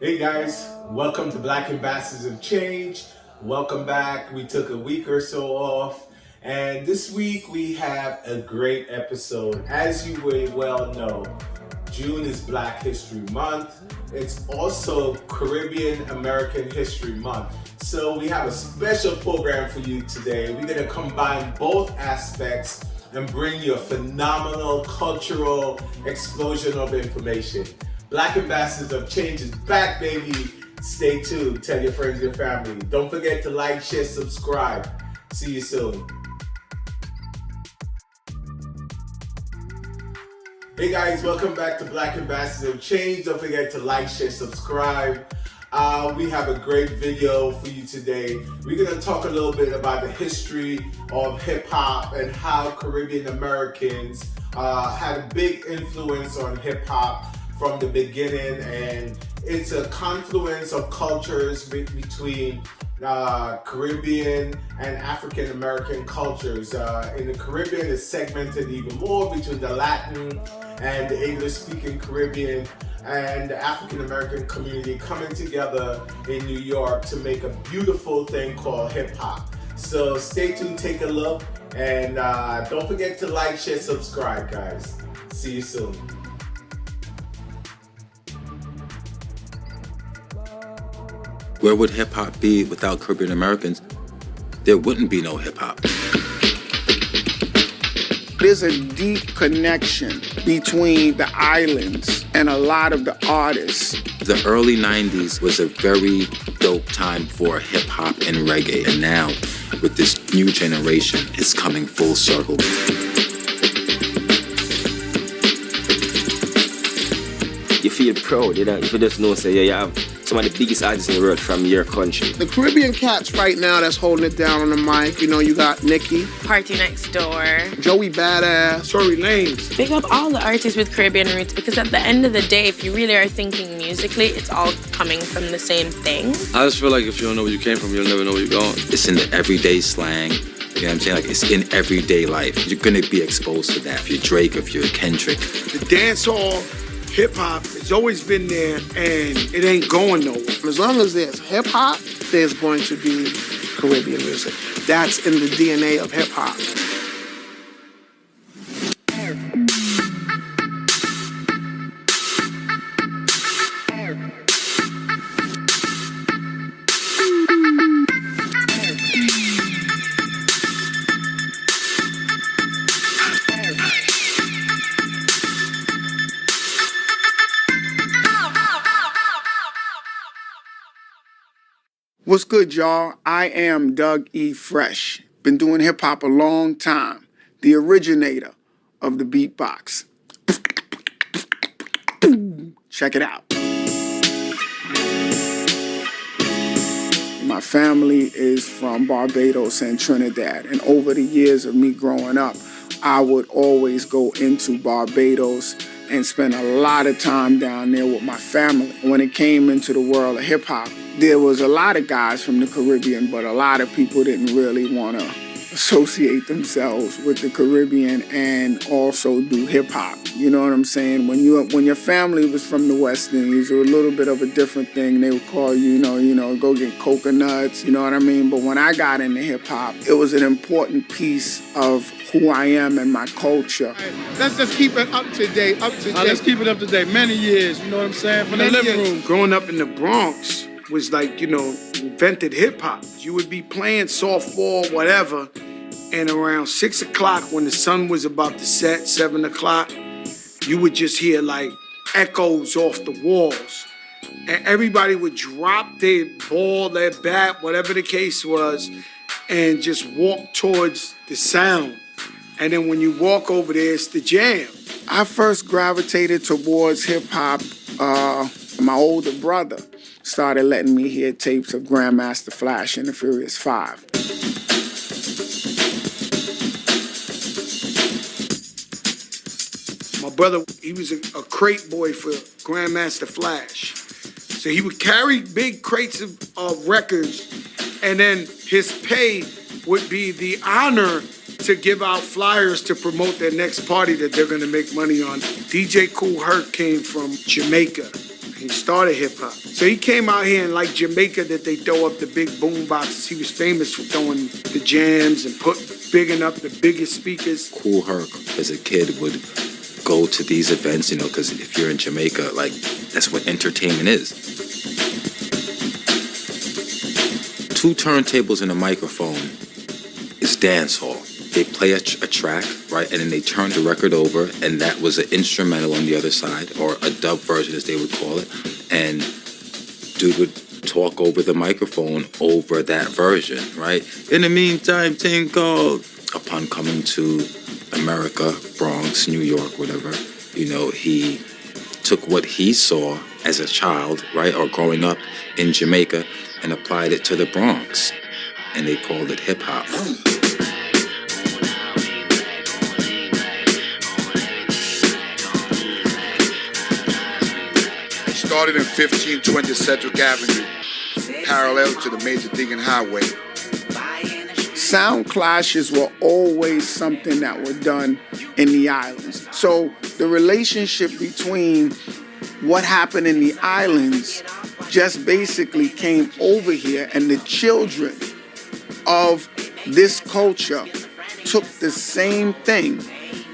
Hey guys, welcome to Black Ambassadors of Change. Welcome back. We took a week or so off, and this week we have a great episode. As you well know, June is Black History Month. It's also Caribbean American History Month. So we have a special program for you today. We're going to combine both aspects and bring you a phenomenal cultural explosion of information. Black Ambassadors of Change is back, baby. Stay tuned. Tell your friends, your family. Don't forget to like, share, subscribe. See you soon. Hey guys, welcome back to Black Ambassadors of Change. Don't forget to like, share, subscribe. We have a great video for you today. We're going to talk a little bit about the history of hip hop and how Caribbean Americans had a big influence on hip hop from the beginning, and it's a confluence of cultures between Caribbean and African American cultures. In the Caribbean, it's segmented even more between the Latin and the English-speaking Caribbean and the African American community coming together in New York to make a beautiful thing called hip hop. So stay tuned, take a look, and don't forget to like, share, subscribe, guys. See you soon. Where would hip hop be without Caribbean Americans? There wouldn't be no hip hop. There's a deep connection between the islands and a lot of the artists. The early 90s was a very dope time for hip hop and reggae. And now, with this new generation, it's coming full circle. You feel proud, you know, if you just know, say, yeah, you have some of the biggest artists in the world from your country. The Caribbean cats right now that's holding it down on the mic, you know, you got Nicki, Party Next Door, Joey Badass, Tory Lanez. Big up all the artists with Caribbean roots, because at the end of the day, if you really are thinking musically, it's all coming from the same thing. I just feel like if you don't know where you came from, you'll never know where you're going. It's in the everyday slang. You know what I'm saying? Like, it's in everyday life. You're gonna be exposed to that if you're Drake, if you're Kendrick. The dance hall, hip hop has always been there, and it ain't going nowhere. As long as there's hip hop, there's going to be Caribbean music. That's in the DNA of hip hop. What's good, y'all? I am Doug E. Fresh. Been doing hip hop a long time. The originator of the beatbox. Check it out. My family is from Barbados and Trinidad, and over the years of me growing up, I would always go into Barbados and spend a lot of time down there with my family. When it came into the world of hip hop, there was a lot of guys from the Caribbean, but a lot of people didn't really want to associate themselves with the Caribbean and also do hip hop. You know what I'm saying? When your family was from the West Indies, it was a little bit of a different thing. They would call you, you know, go get coconuts, you know what I mean? But when I got into hip hop, it was an important piece of who I am and my culture. Right, let's just keep it up to date, Let's keep it up to date. Many years, you know what I'm saying? From the living room. Growing up in the Bronx was like, you know, invented hip hop. You would be playing softball, whatever, and around 6 o'clock when the sun was about to set, 7 o'clock, you would just hear like echoes off the walls. And everybody would drop their ball, their bat, whatever the case was, and just walk towards the sound. And then when you walk over there, it's the jam. I first gravitated towards hip hop. My older brother started letting me hear tapes of Grandmaster Flash and the Furious Five. My brother, he was a crate boy for Grandmaster Flash. So he would carry big crates of records, and then his pay would be the honor to give out flyers to promote their next party that they're gonna make money on. DJ Kool Herc came from Jamaica. He started hip hop. So he came out here and like Jamaica that they throw up the big boom boxes. He was famous for throwing the jams and bigging up the biggest speakers. Kool Herc, as a kid, would go to these events, you know, because if you're in Jamaica, like, that's what entertainment is. 2 turntables and a microphone is dance hall. They play a track, right, and then they turn the record over, and that was an instrumental on the other side, or a dub version, as they would call it, and dude would talk over the microphone over that version, right? In the meantime, Tinko, upon coming to America, Bronx, New York, whatever, you know, he took what he saw as a child, right, or growing up in Jamaica, and applied it to the Bronx, and they called it hip-hop. Started in 1520 Cedric Avenue, parallel to the Major Deegan Highway. Sound clashes were always something that were done in the islands. So the relationship between what happened in the islands just basically came over here, and the children of this culture took the same thing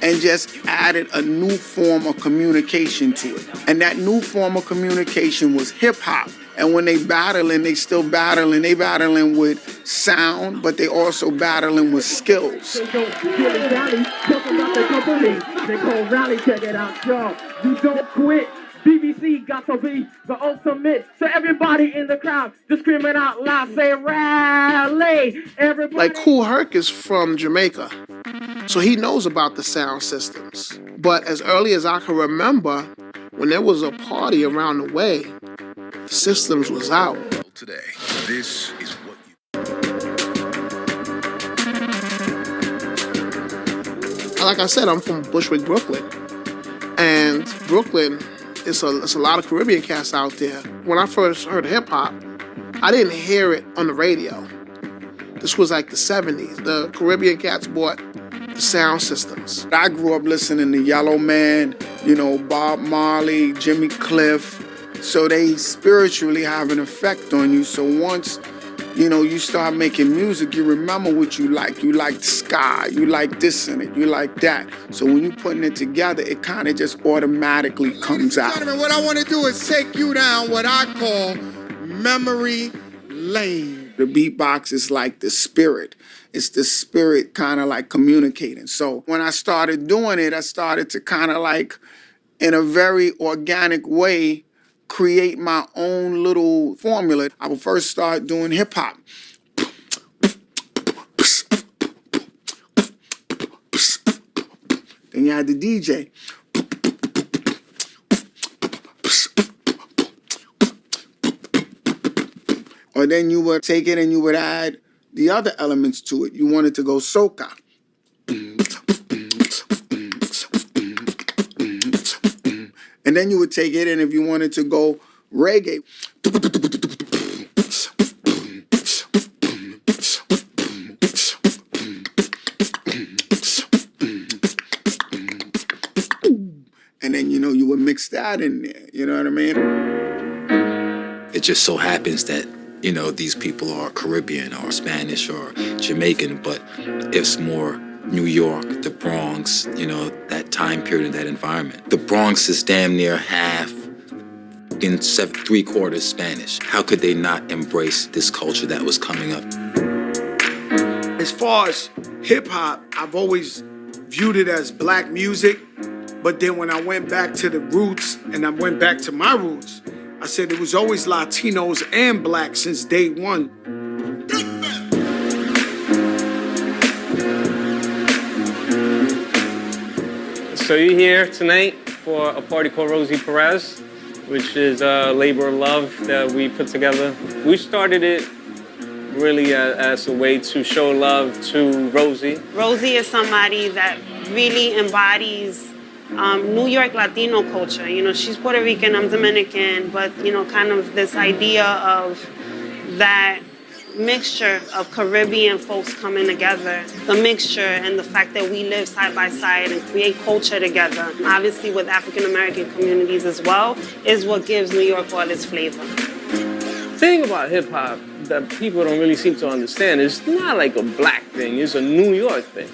and just added a new form of communication to it. And that new form of communication was hip-hop. And when they battling, they still battling. They battling with sound, but they also battling with skills. They call rally, check it out, y'all. You don't quit. BBC got to be the ultimate. So everybody in the crowd just screaming out loud, say rally. Everybody. Like Kool Herc is from Jamaica, so he knows about the sound systems. But as early as I can remember, when there was a party around the way, the systems was out. Today, this is what Like I said, I'm from Bushwick, Brooklyn. And Brooklyn, it's a lot of Caribbean cats out there. When I first heard hip hop, I didn't hear it on the radio. This was like the 70s. The Caribbean cats bought the sound systems. I grew up listening to Yellow Man, you know, Bob Marley, Jimmy Cliff. So they spiritually have an effect on you. So once, you know, you start making music, you remember what you like. You like ska, you like this in it, you like that. So when you're putting it together, it kind of just automatically comes out. Gentlemen, what I want to do is take you down what I call memory lane. The beatbox is like the spirit. It's the spirit kind of like communicating. So when I started doing it, I started to kind of like, in a very organic way, create my own little formula. I would first start doing hip hop. Then you had the DJ. Or then you would take it and you would add the other elements to it. You wanted to go soca. And then you would take it, and if you wanted to go reggae. And then, you know, you would mix that in there. You know what I mean? It just so happens that, you know, these people are Caribbean or Spanish or Jamaican, but it's more New York, the Bronx, you know, that time period and that environment. The Bronx is damn near half, in 3/4 Spanish. How could they not embrace this culture that was coming up? As far as hip hop, I've always viewed it as black music. But then when I went back to the roots and I went back to my roots, I said it was always Latinos and black since day one. So you're here tonight for a party called Rosie Perez, which is a labor of love that we put together. We started it really as a way to show love to Rosie. Rosie is somebody that really embodies New York Latino culture. You know, she's Puerto Rican, I'm Dominican, but, you know, kind of this idea of that mixture of Caribbean folks coming together, the mixture and the fact that we live side by side and create culture together, obviously with African American communities as well, is what gives New York all its flavor. The thing about hip hop that people don't really seem to understand is not like a black thing, it's a New York thing.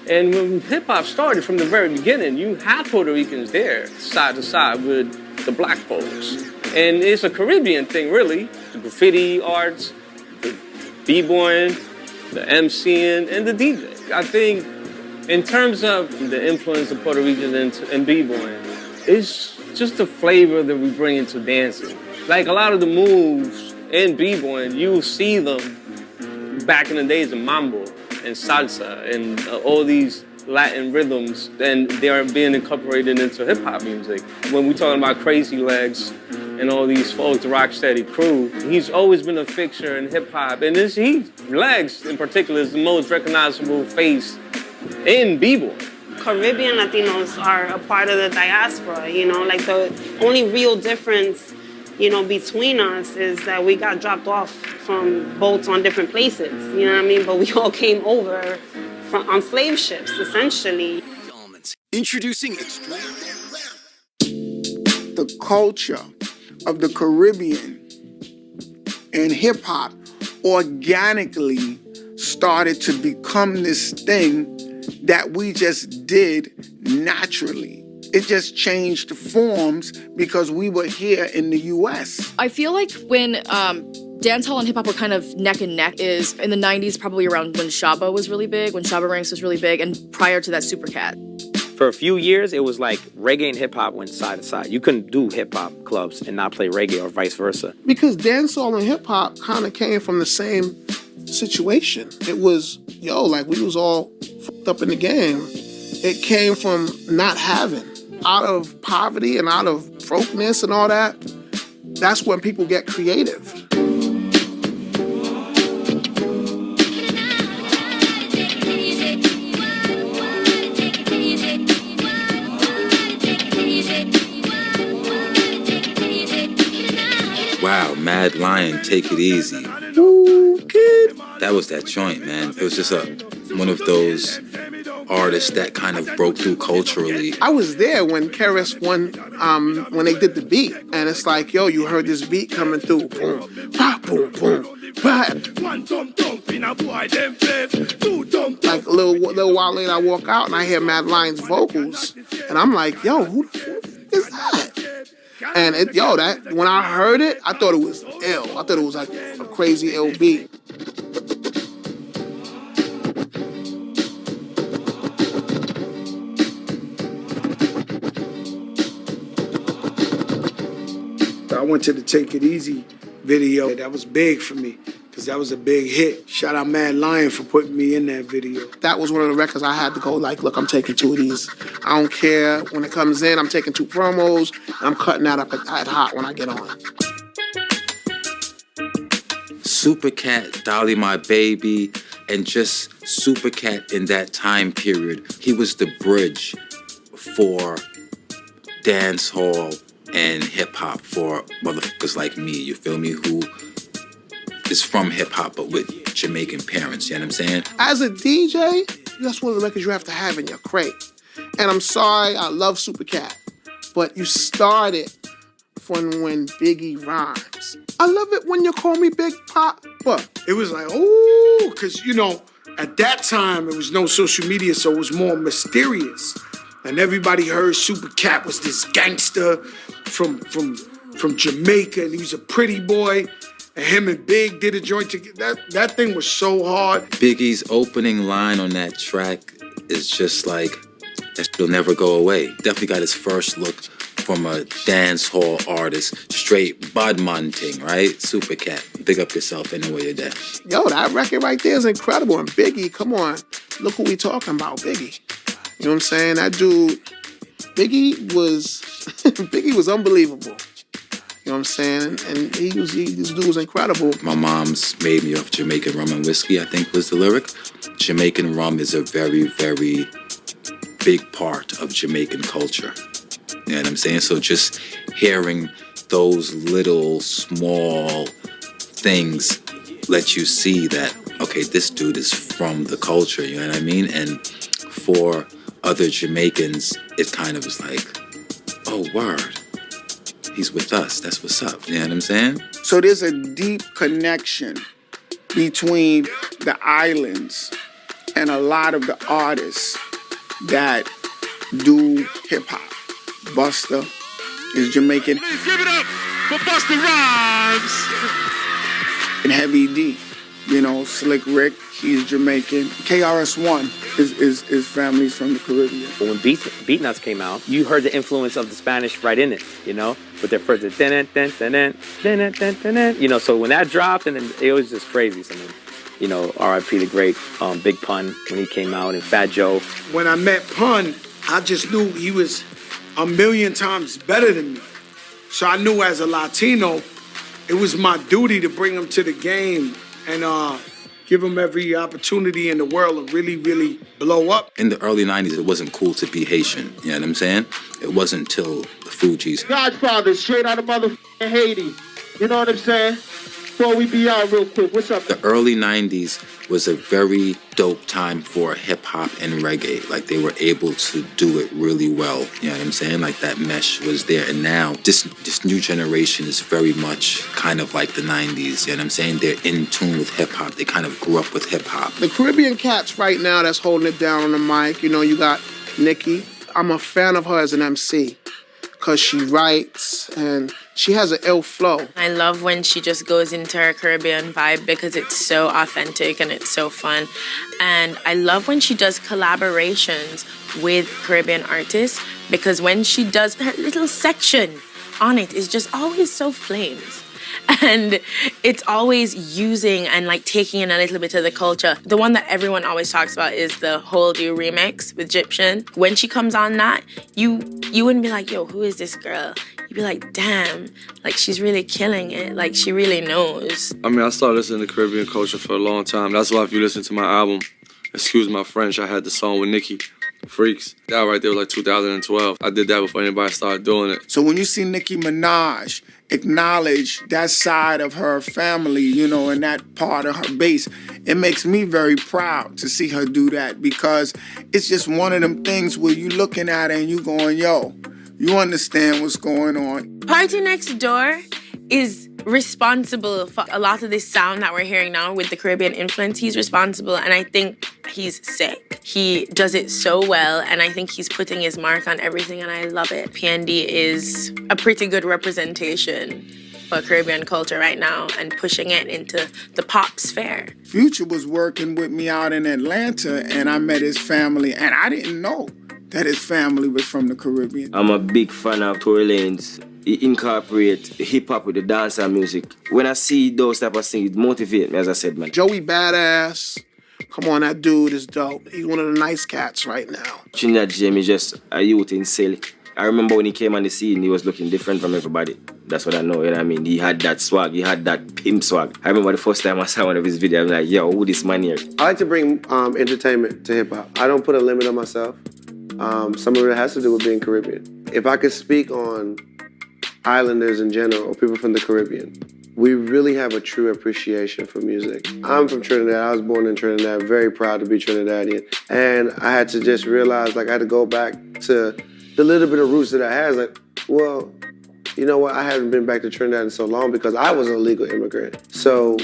And when hip hop started from the very beginning, you had Puerto Ricans there, side to side with the black folks. And it's a Caribbean thing, really. The graffiti arts, the b-boying, the MCing, and the DJ. I think in terms of the influence of Puerto Ricans and b-boying, it's just the flavor that we bring into dancing. Like a lot of the moves in b-boying, you see them back in the days of mambo and salsa and all these Latin rhythms, and they are being incorporated into hip-hop music. When we're talking about Crazy Legs and all these folks, the Rocksteady crew, he's always been a fixture in hip-hop, and Legs in particular is the most recognizable face in b-boy. Caribbean Latinos are a part of the diaspora, you know, like the only real difference, you know, between us is that we got dropped off from boats on different places, you know what I mean? But we all came over on slave ships, essentially. Introducing the culture of the Caribbean and hip hop organically started to become this thing that we just did naturally. It just changed forms because we were here in the US. I feel like when dancehall and hip hop were kind of neck and neck is in the 90s, probably around when Shabba was really big, when Shabba Ranks was really big, and prior to that, Supercat. For a few years, it was like reggae and hip hop went side to side. You couldn't do hip hop clubs and not play reggae or vice versa. Because dancehall and hip hop kind of came from the same situation. It was, like we was all fucked up in the game. It came from not having. Out of poverty and out of brokenness and all that, that's when people get creative. Wow, Mad Lion, Take It Easy. Ooh, kid. That was that joint, man. It was just one of those artists that kind of broke through culturally. I was there when KRS One, when they did the beat, and it's like, you heard this beat coming through, boom, bah, boom, boom, bah. Like a little while later, I walk out and I hear Mad Lion's vocals, and I'm like, who is that? And that when I heard it, I thought it was ill. I thought it was like a crazy ill beat. I went to the Take It Easy video. That was big for me because that was a big hit. Shout out Mad Lion for putting me in that video. That was one of the records I had to go like, look, I'm taking 2 of these. I don't care. When it comes in, I'm taking 2 promos. And I'm cutting that up at hot when I get on. Supercat, Dolly My Baby, and just Supercat in that time period. He was the bridge for dancehall and hip-hop for motherfuckers like me, you feel me, who is from hip-hop but with Jamaican parents, you know what I'm saying? As a DJ, that's one of the records you have to have in your crate. And I'm sorry, I love Supercat, but you started from when Biggie rhymes. I love it when you call me Big Papa. It was like, ooh, because, at that time, it was no social media, so it was more mysterious. And everybody heard Supercat was this gangster from Jamaica, and he was a pretty boy. And him and Big did a joint together. That thing was so hard. Biggie's opening line on that track is just like, that shit'll never go away. Definitely got his first look from a dance hall artist, straight Budman thing, right? Supercat. Big up yourself anyway you're there. That record right there is incredible. And Biggie, come on, look who we talking about, Biggie. You know what I'm saying? That dude, Biggie was unbelievable. You know what I'm saying? And this dude was incredible. My mom's made me of Jamaican rum and whiskey, I think was the lyric. Jamaican rum is a very, very big part of Jamaican culture. You know what I'm saying? So just hearing those little small things let you see that, okay, this dude is from the culture, you know what I mean? And for other Jamaicans, it kind of was like, oh, word, he's with us, that's what's up, you know what I'm saying? So there's a deep connection between the islands and a lot of the artists that do hip-hop. Busta is Jamaican. Please give it up for Busta Rhymes. And Heavy D, you know, Slick Rick, he's Jamaican. KRS-One is families from the Caribbean. When Beatnuts came out, you heard the influence of the Spanish right in it, you know, with their first, you know, so when that dropped, and then it was just crazy. So, I mean, you know, R.I.P. the great Big Pun when he came out, and Fat Joe. When I met Pun, I just knew he was a million times better than me. So I knew as a Latino, it was my duty to bring him to the game and give him every opportunity in the world to really, really blow up. In the early 90s, it wasn't cool to be Haitian, you know what I'm saying? It wasn't until the Fugees. Godfather, straight out of motherfucking Haiti. You know what I'm saying? Before we be out real quick, what's up? The early 90s was a very dope time for hip-hop and reggae. Like, they were able to do it really well, you know what I'm saying? Like, that mesh was there. And now, this new generation is very much kind of like the 90s, you know what I'm saying? They're in tune with hip-hop. They kind of grew up with hip-hop. The Caribbean cats right now that's holding it down on the mic, you know, you got Nikki. I'm a fan of her as an MC because she writes and she has an ill flow. I love when she just goes into her Caribbean vibe because it's so authentic and it's so fun. And I love when she does collaborations with Caribbean artists because when she does her little section on it is just always so flames. And it's always using and like taking in a little bit of the culture. The one that everyone always talks about is the Hold You remix with Egyptian. When she comes on that, you wouldn't be like, yo, who is this girl? You'd be like, damn, like she's really killing it. Like she really knows. I mean, I started listening to Caribbean culture for a long time. That's why if you listen to my album, excuse my French, I had the song with Nicki, Freaks. That right there was like 2012. I did that before anybody started doing it. So when you see Nicki Minaj acknowledge that side of her family, you know, and that part of her base, it makes me very proud to see her do that because it's just one of them things where you looking at it and you going, yo, you understand what's going on. Party Next Door is responsible for a lot of this sound that we're hearing now with the Caribbean influence. He's responsible, and I think he's sick. He does it so well, and I think he's putting his mark on everything, and I love it. PND is a pretty good representation for Caribbean culture right now and pushing it into the pop sphere. Future was working with me out in Atlanta, and I met his family, and I didn't know that his family was from the Caribbean. I'm a big fan of Tory Lanez. He incorporate hip-hop with the dancehall music. When I see those type of things, it motivates me, as I said, man. Joey Badass. Come on, that dude is dope. He's one of the nice cats right now. Trinidad James is just a youth in silk. I remember when he came on the scene, he was looking different from everybody. That's what I know, you know what I mean? He had that swag, he had that pimp swag. I remember the first time I saw one of his videos, I was like, yo, who this man here? I like to bring entertainment to hip-hop. I don't put a limit on myself. Some of it has to do with being Caribbean. If I could speak on islanders in general, or people from the Caribbean, we really have a true appreciation for music. I'm from Trinidad. I was born in Trinidad, very proud to be Trinidadian. And I had to just realize, like, I had to go back to the little bit of roots that I had. Like, well, you know what? I haven't been back to Trinidad in so long because I was an illegal immigrant. So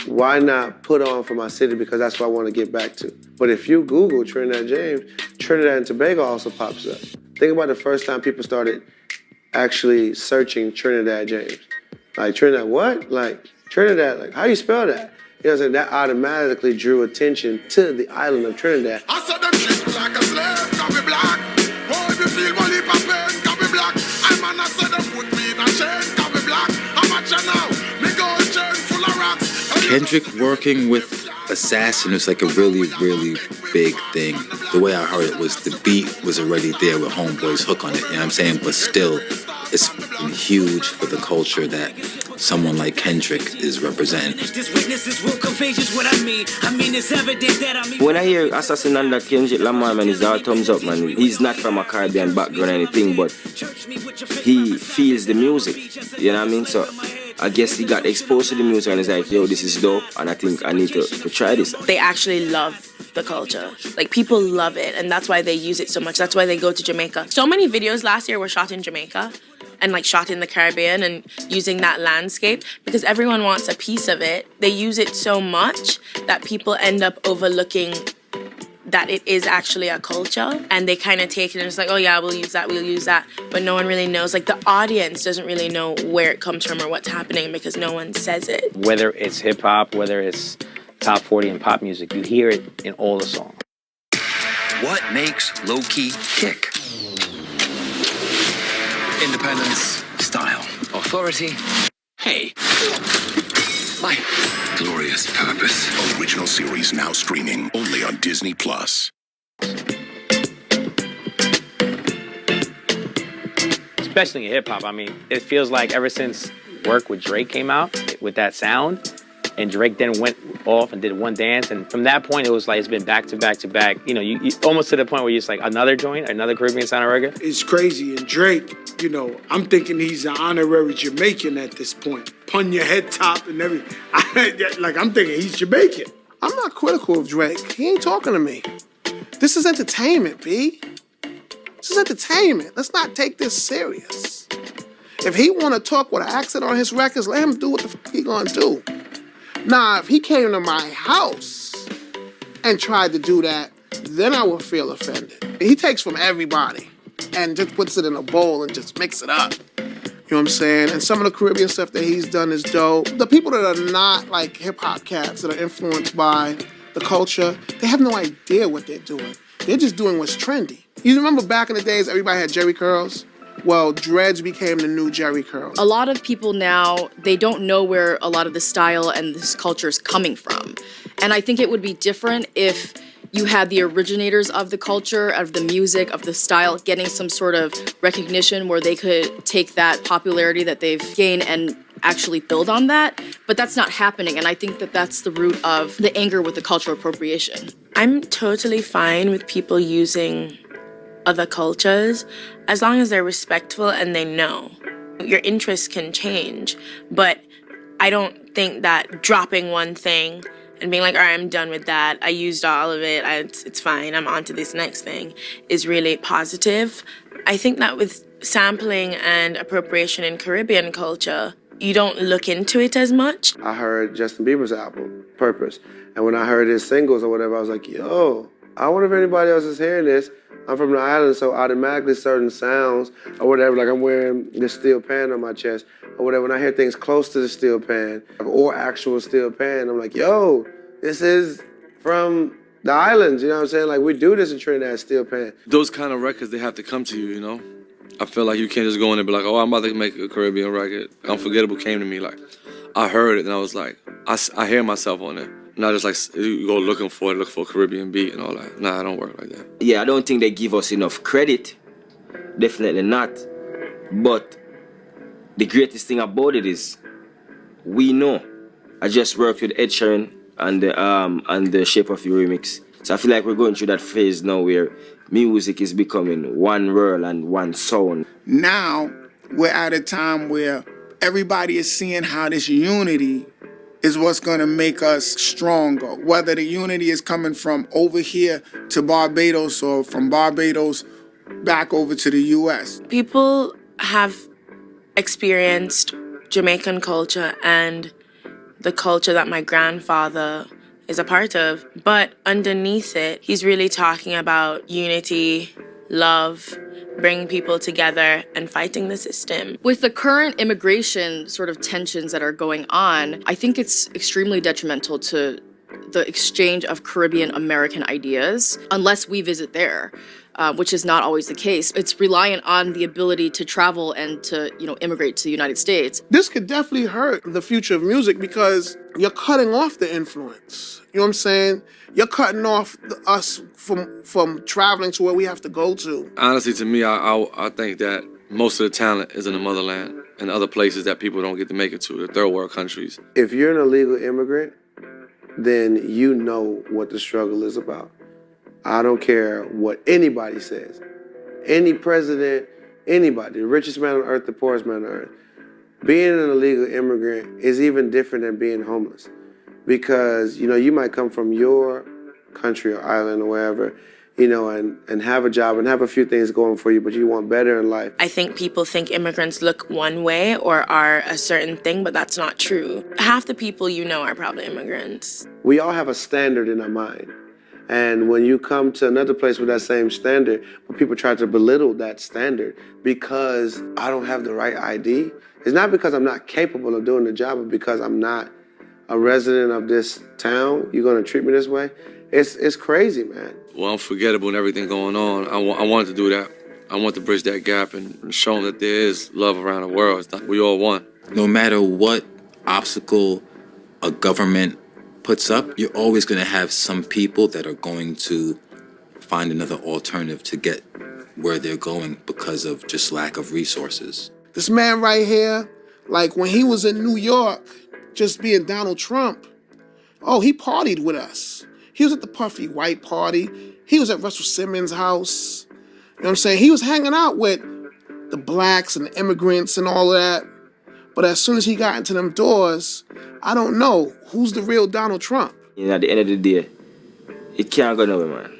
why not put on for my city, because that's what I want to get back to. But if you Google Trinidad James, Trinidad and Tobago also pops up. Think about the first time people started actually searching Trinidad James. Like, Trinidad what? Like, Trinidad, like, how you spell that? You know what I'm saying? That automatically drew attention to the island of Trinidad. I saw them treat me like a slave, can be black. Oh, if you feel money for pain, can be black. I saw them put me in a chain, can be black. How much now? Me go chain full of rocks. Kendrick working with Assassin was like a really, really big thing. The way I heard it was the beat was already there with Homeboy's hook on it, you know what I'm saying? But still, it's huge for the culture that someone like Kendrick is representing. When I hear Assassin under Kendrick Lamar, man, it's all thumbs up, man. He's not from a Caribbean background or anything, but he feels the music, you know what I mean? So I guess he got exposed to the music and he's like, yo, this is dope, and I think I need to try this. They actually love the culture. Like, people love it, and that's why they use it so much. That's why they go to Jamaica. So many videos last year were shot in Jamaica and like shot in the Caribbean and using that landscape because everyone wants a piece of it. They use it so much that people end up overlooking that it is actually a culture, and they kind of take it and it's like, oh yeah, we'll use that, but no one really knows. Like, the audience doesn't really know where it comes from or what's happening because no one says it. Whether it's hip hop, whether it's top 40 and pop music, you hear it in all the songs. What makes low-key kick? Independence, style, authority. Hey, my glorious purpose. Original series now streaming only on Disney+. Especially in hip hop, I mean, it feels like ever since Work with Drake came out with that sound, and Drake then went off and did one dance, and from that point it was like it's been back to back to back. You know, you almost to the point where you're just like another joint, another Caribbean sound of reggae. It's crazy, and Drake, you know, I'm thinking he's an honorary Jamaican at this point. Pun your head top and everything. Like, I'm thinking he's Jamaican. I'm not critical of Drake. He ain't talking to me. This is entertainment, B. This is entertainment. Let's not take this serious. If he want to talk with an accent on his records, let him do what the fuck he gonna do. Nah, if he came to my house and tried to do that, then I would feel offended. He takes from everybody and just puts it in a bowl and just mix it up. You know what I'm saying? And some of the Caribbean stuff that he's done is dope. The people that are not like hip-hop cats that are influenced by the culture, they have no idea what they're doing. They're just doing what's trendy. You remember back in the days, everybody had Jerry curls? Well, dreads became the new Jerry curls. A lot of people now, they don't know where a lot of the style and this culture is coming from. And I think it would be different if you had the originators of the culture, of the music, of the style, getting some sort of recognition where they could take that popularity that they've gained and actually build on that. But that's not happening, and I think that that's the root of the anger with the cultural appropriation. I'm totally fine with people using other cultures as long as they're respectful and they know. Your interests can change, but I don't think that dropping one thing and being like, all right, I'm done with that, I used all of it, it's fine, I'm on to this next thing, is really positive. I think that with sampling and appropriation in Caribbean culture, you don't look into it as much. I heard Justin Bieber's album, Purpose, and when I heard his singles or whatever, I was like, yo, I wonder if anybody else is hearing this. I'm from the island, so automatically certain sounds or whatever, like I'm wearing this steel pan on my chest or whatever, when I hear things close to the steel pan or actual steel pan, I'm like, yo, this is from the islands, you know what I'm saying? Like, we do this in Trinidad, steel pan. Those kind of records, they have to come to you, you know? I feel like you can't just go in and be like, oh, I'm about to make a Caribbean record. Unforgettable came to me, like, I heard it and I was like, I hear myself on it. Not just like you go looking for a Caribbean beat and all that. Nah, I don't work like that. Yeah, I don't think they give us enough credit. Definitely not. But the greatest thing about it is we know. I just worked with Ed Sheeran and the Shape of You remix. So I feel like we're going through that phase now where music is becoming one world and one sound. Now we're at a time where everybody is seeing how this unity is what's going to make us stronger. Whether the unity is coming from over here to Barbados or from Barbados back over to the U.S. People have experienced Jamaican culture and the culture that my grandfather is a part of. But underneath it, he's really talking about unity, love, bringing people together and fighting the system. With the current immigration sort of tensions that are going on, I think it's extremely detrimental to the exchange of Caribbean American ideas unless we visit there, which is not always the case. It's reliant on the ability to travel and to, immigrate to the United States. This could definitely hurt the future of music because you're cutting off the influence. You know what I'm saying? You're cutting off us from traveling to where we have to go to. Honestly, to me, I think that most of the talent is in the motherland and other places that people don't get to make it to, the third world countries. If you're an illegal immigrant, then you know what the struggle is about. I don't care what anybody says. Any president, anybody, the richest man on earth, the poorest man on earth. Being an illegal immigrant is even different than being homeless because, you know, you might come from your country or island or wherever, you know, and have a job and have a few things going for you, but you want better in life. I think people think immigrants look one way or are a certain thing, but that's not true. Half the people you know are probably immigrants. We all have a standard in our mind. And when you come to another place with that same standard, but people try to belittle that standard because I don't have the right ID, it's not because I'm not capable of doing the job, but because I'm not a resident of this town, you're gonna treat me this way? It's crazy, man. Well, unforgettable and everything going on. I wanted to do that. I want to bridge that gap and show them that there is love around the world. It's not, we all one. No matter what obstacle a government puts up, you're always going to have some people that are going to find another alternative to get where they're going because of just lack of resources. This man right here, like when he was in New York, just being Donald Trump, oh, he partied with us. He was at the Puffy White party. He was at Russell Simmons' house. You know what I'm saying? He was hanging out with the blacks and the immigrants and all of that. But as soon as he got into them doors, I don't know who's the real Donald Trump. You know, at the end of the day, it can't go nowhere, man.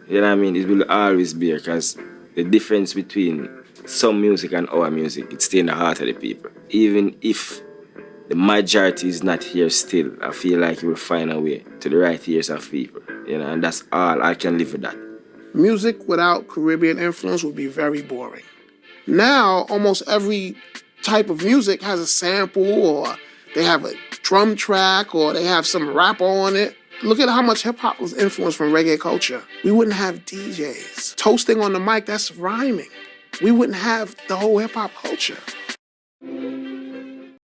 You know what I mean? It will always be here because the difference between some music and our music, it's still in the heart of the people. Even if the majority is not here still, I feel like you will find a way to the right ears of people. You know, and that's all. I can live with that. Music without Caribbean influence would be very boring. Now, almost every type of music has a sample, or they have a drum track, or they have some rapper on it. Look at how much hip-hop was influenced from reggae culture. We wouldn't have DJs. Toasting on the mic, that's rhyming. We wouldn't have the whole hip-hop culture.